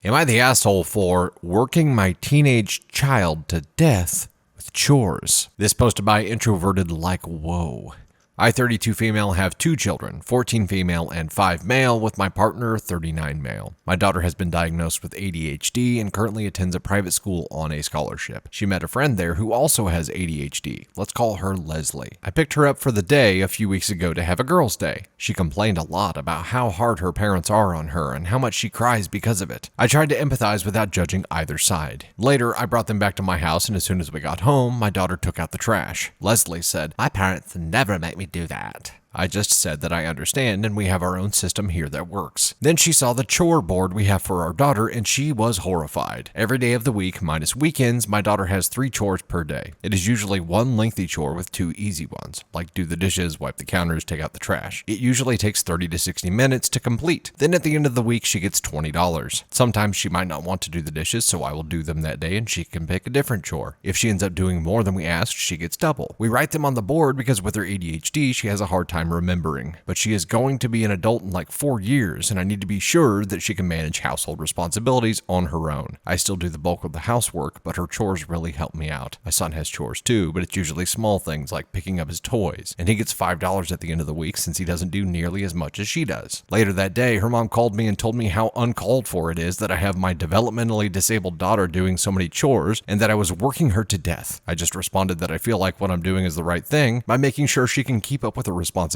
Am I the asshole for working my teenage child to death with chores? This posted by Introverted Like Whoa. I, 32 female, have 2 children, 14 female and 5 male, with my partner, 39 male. My daughter has been diagnosed with ADHD and currently attends a private school on a scholarship. She met a friend there who also has ADHD. Let's call her Leslie. I picked her up for the day a few weeks ago to have a girls' day. She complained a lot about how hard her parents are on her and how much she cries because of it. I tried to empathize without judging either side. Later, I brought them back to my house, and as soon as we got home, my daughter took out the trash. Leslie said, "My parents never make me do that." I just said that I understand and we have our own system here that works. Then she saw the chore board we have for our daughter and she was horrified. Every day of the week, minus weekends, my daughter has 3 chores per day. It is usually 1 lengthy chore with 2 easy ones, like do the dishes, wipe the counters, take out the trash. It usually takes 30 to 60 minutes to complete. Then at the end of the week, she gets $20. Sometimes she might not want to do the dishes, so I will do them that day and she can pick a different chore. If she ends up doing more than we asked, she gets double. We write them on the board because with her ADHD, she has a hard time remembering, but she is going to be an adult in like 4 years and I need to be sure that she can manage household responsibilities on her own. I still do the bulk of the housework, but her chores really help me out. My son has chores too, but it's usually small things like picking up his toys, and he gets $5 at the end of the week since he doesn't do nearly as much as she does. Later that day, her mom called me and told me how uncalled for it is that I have my developmentally disabled daughter doing so many chores and that I was working her to death. I just responded that I feel like what I'm doing is the right thing by making sure she can keep up with her responsibilities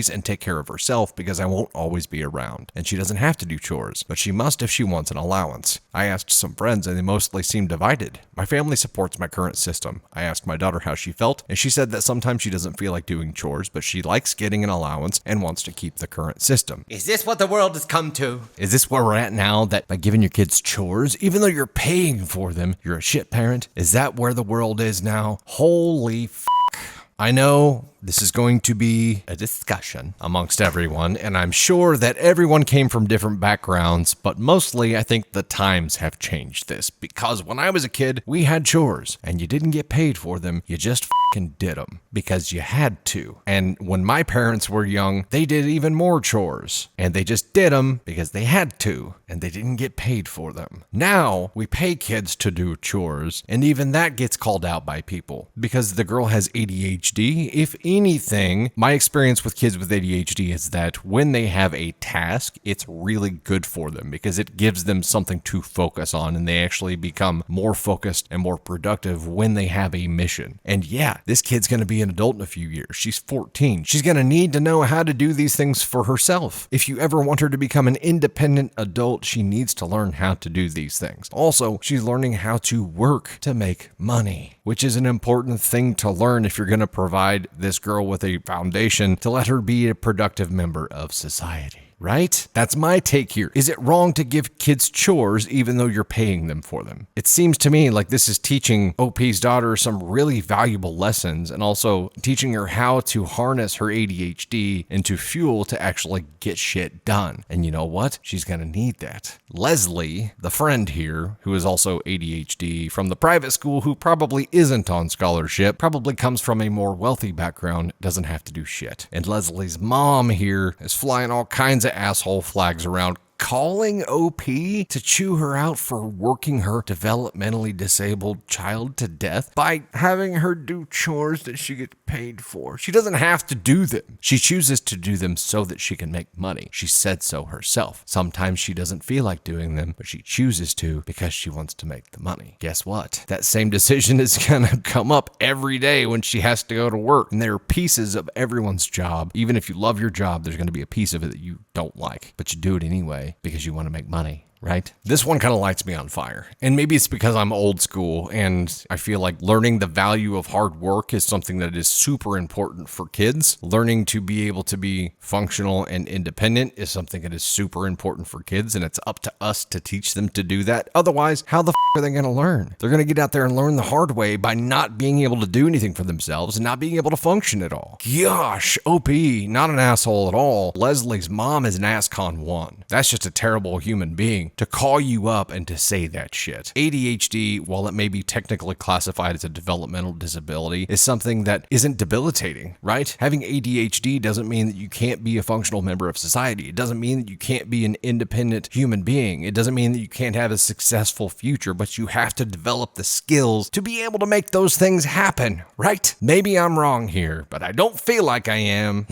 and take care of herself because I won't always be around. And she doesn't have to do chores, but she must if she wants an allowance. I asked some friends and they mostly seem divided. My family supports my current system. I asked my daughter how she felt and she said that sometimes she doesn't feel like doing chores, but she likes getting an allowance and wants to keep the current system. Is this what the world has come to? Is this where we're at now, that by giving your kids chores, even though you're paying for them, you're a shit parent? Is that where the world is now? Holy I know this is going to be a discussion amongst everyone, and I'm sure that everyone came from different backgrounds, but mostly I think the times have changed this, because when I was a kid, we had chores, and you didn't get paid for them, you just did them because you had to. And when my parents were young, they did even more chores, and they just did them because they had to, and they didn't get paid for them. Now, we pay kids to do chores, and even that gets called out by people because the girl has ADHD. If anything, my experience with kids with ADHD is that when they have a task, it's really good for them because it gives them something to focus on, and they actually become more focused and more productive when they have a mission. And yeah, this kid's going to be an adult in a few years. She's 14. She's going to need to know how to do these things for herself. If you ever want her to become an independent adult, she needs to learn how to do these things. Also, she's learning how to work to make money, which is an important thing to learn if you're going to provide this girl with a foundation to let her be a productive member of society. Right? That's my take here. Is it wrong to give kids chores even though you're paying them for them? It seems to me like this is teaching OP's daughter some really valuable lessons and also teaching her how to harness her ADHD into fuel to actually get shit done. And you know what? She's going to need that. Leslie, the friend here, who is also ADHD from the private school, who probably isn't on scholarship, probably comes from a more wealthy background, doesn't have to do shit. And Leslie's mom here is flying all kinds of asshole flags around, calling OP to chew her out for working her developmentally disabled child to death by having her do chores that she gets paid for. She doesn't have to do them. She chooses to do them so that she can make money. She said so herself. Sometimes she doesn't feel like doing them, but she chooses to because she wants to make the money. Guess what? That same decision is gonna come up every day when she has to go to work. And there are pieces of everyone's job. Even if you love your job, there's gonna be a piece of it that you don't like, but you do it anyway because you want to make money. Right? This one kind of lights me on fire. And maybe it's because I'm old school and I feel like learning the value of hard work is something that is super important for kids. Learning to be able to be functional and independent is something that is super important for kids, and it's up to us to teach them to do that. Otherwise, how the are they going to learn? They're going to get out there and learn the hard way by not being able to do anything for themselves and not being able to function at all. Gosh, OP, not an asshole at all. Leslie's mom is an ASCON 1. That's just a terrible human being. to call you up and to say that shit. ADHD, while it may be technically classified as a developmental disability, is something that isn't debilitating, right? Having ADHD doesn't mean that you can't be a functional member of society. It doesn't mean that you can't be an independent human being. It doesn't mean that you can't have a successful future, but you have to develop the skills to be able to make those things happen, right? Maybe I'm wrong here, but I don't feel like I am.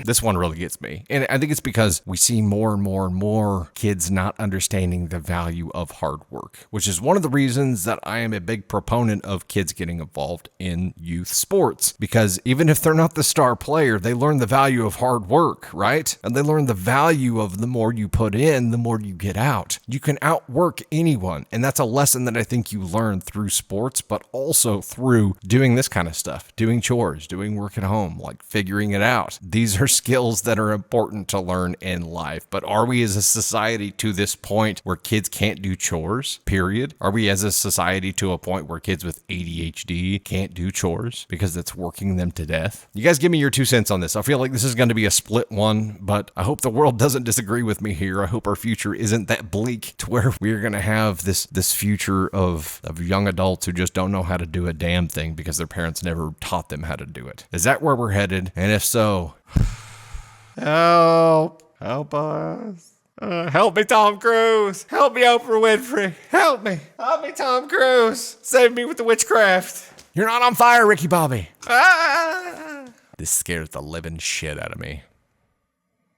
This one really gets me. And I think it's because we see more and more and more kids not understanding the value of hard work, which is one of the reasons that I am a big proponent of kids getting involved in youth sports. Because even if they're not the star player, they learn the value of hard work, right? And they learn the value of the more you put in, the more you get out. You can outwork anyone. And that's a lesson that I think you learn through sports, but also through doing this kind of stuff, doing chores, doing work at home, like figuring it out. These are skills that are important to learn in life. But are we as a society to this point where kids can't do chores, period? Are we as a society to a point where kids with ADHD can't do chores because it's working them to death? You guys give me your 2 cents on this. I feel like this is going to be a split one, but I hope the world doesn't disagree with me here. I hope our future isn't that bleak to where we're going to have this future of young adults who just don't know how to do a damn thing because their parents never taught them how to do it. Is that where we're headed? And if so, help us. Help me, Tom Cruise. Help me, Oprah Winfrey. Help me, Tom Cruise. Save me with the witchcraft. You're not on fire, Ricky Bobby. This scares the living shit out of me.